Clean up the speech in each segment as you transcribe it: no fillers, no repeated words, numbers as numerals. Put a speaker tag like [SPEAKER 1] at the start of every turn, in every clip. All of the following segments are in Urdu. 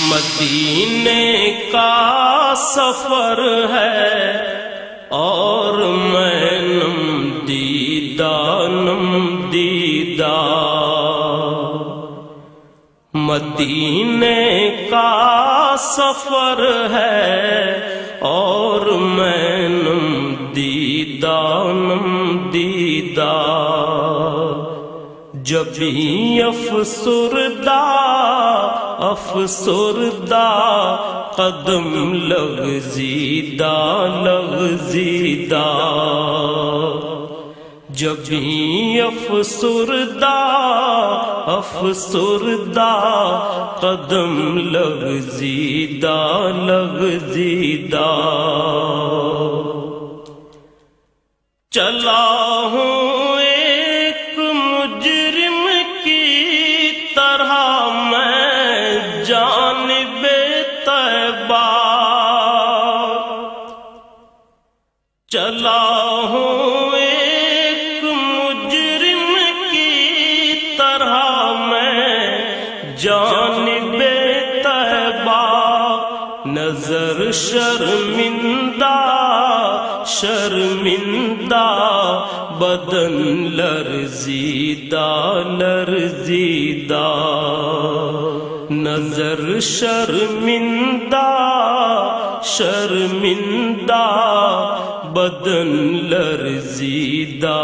[SPEAKER 1] مدینے کا سفر ہے اور میں نم دیدہ مدینے کا سفر ہے اور میں نم دیدہ جب بھی افسردہ قدم لغزیدہ جب بھی افسردہ قدم لغزیدہ چلا ہوں ایک مجرم کی طرح میں جانب طیبہ چلا ہوں ایک مجرم کی طرح میں جانب طیبہ نظر شرمندہ بدن لرزیدہ نظر شرمندہ بدن لرزیدہ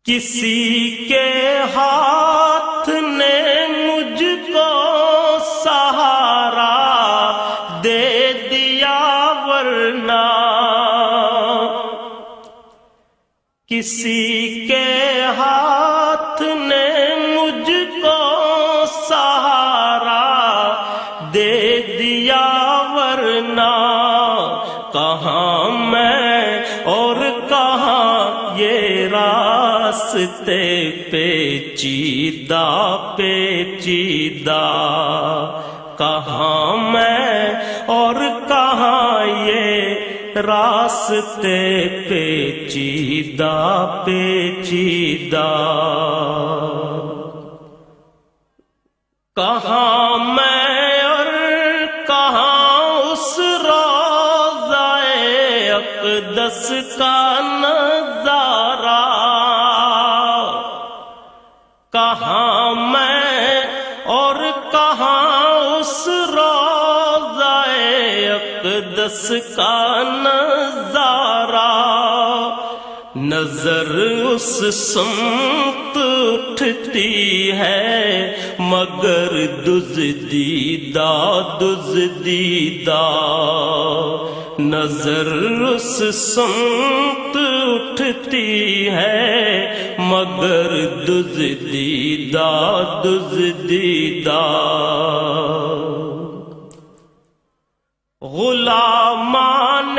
[SPEAKER 1] کسی کے ہاتھ نے مجھ کو سہارا دے دیا ورنہ کسی کے ہاتھ نے مجھ کو سہارا دے دیا ورنہ کہاں میں اور کہاں یہ راستے پیچیدہ کہاں میں اور کہاں یہ راستے پیچیدہ کہاں میں اور کہاں اس روضہ اقدس کا نظارہ کہاں میں اور کہاں اس روضہ اقدس کا نظارہ نظر اس سمت اٹھتی ہے مگر دزدیدہ نظر اس سمت اٹھتی ہے مگر دزدیدہ غلامان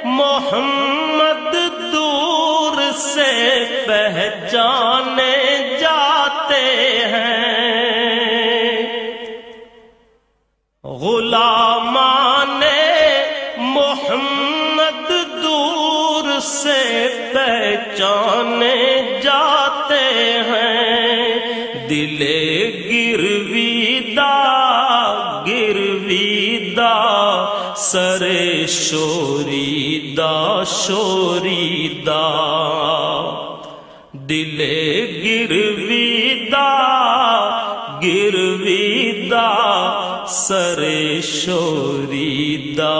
[SPEAKER 1] محمد دور سے پہچانے جاتے ہیں غلامان محمد دور سے پہچانے جاتے ہیں دل گرویدہ سر شوریدہ دل گرویدہ سر شوریدہ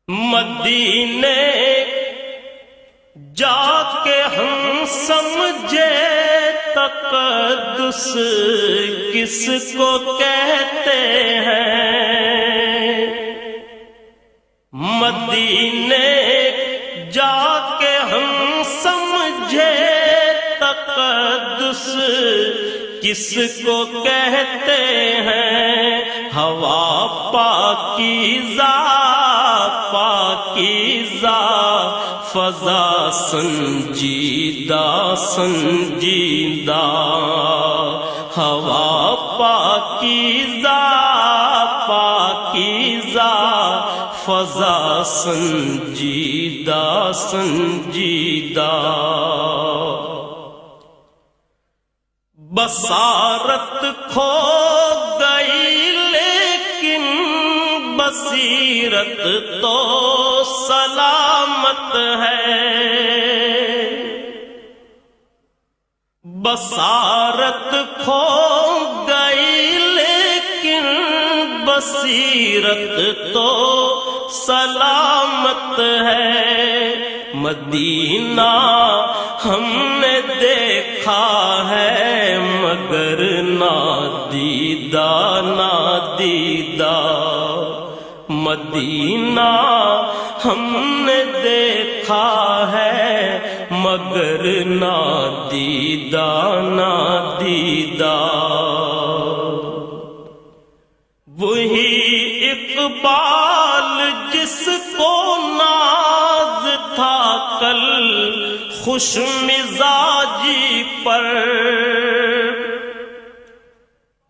[SPEAKER 1] مدینے جا کے ہم سمجھے تقدس کس کو کہتے ہیں مدینے جا کے ہم سمجھے تقدس کس کو کہتے ہیں ہوا پاکیزہ فضا سنجیدہ ہوا پاکیزہ فضا سنجیدہ دیدہ سنجیدہ بصارت کھو گئی لیکن بصیرت تو سلامت ہے، بصارت کھو گئی لیکن بصیرت تو سلامت ہے، مدینہ ہم نے دیکھا ہے مگر نادیدہ نادیدہ، مدینہ ہم نے دیکھا ہے مگر نادیدہ نادیدہ، وہی اقبال جس کو ناز تھا کل خوش مزاجی پر،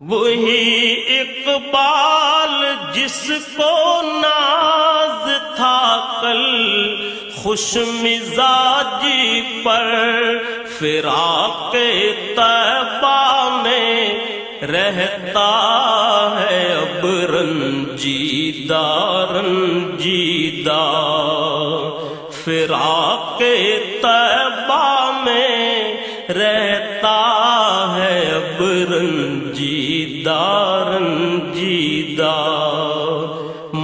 [SPEAKER 1] وہی اقبال جس کو ناز تھا کل خوش مزاجی پر، فراق طیبہ میں رہتا ہے اب رنجیدہ رنجیدہ، فراق طیبہ میں رہتا ہے اب رنجیدہ رنجیدہ،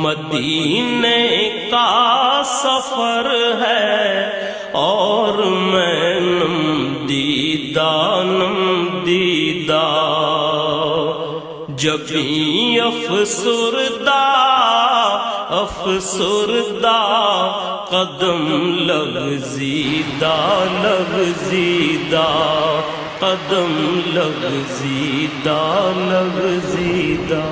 [SPEAKER 1] مدینے کا سفر ہے اور میں نم دیدہ نم دیدہ، جبیں افسردہ افسردہ قدم لغزیدہ لغزیدہ، قدم لغزیدہ لغزیدہ۔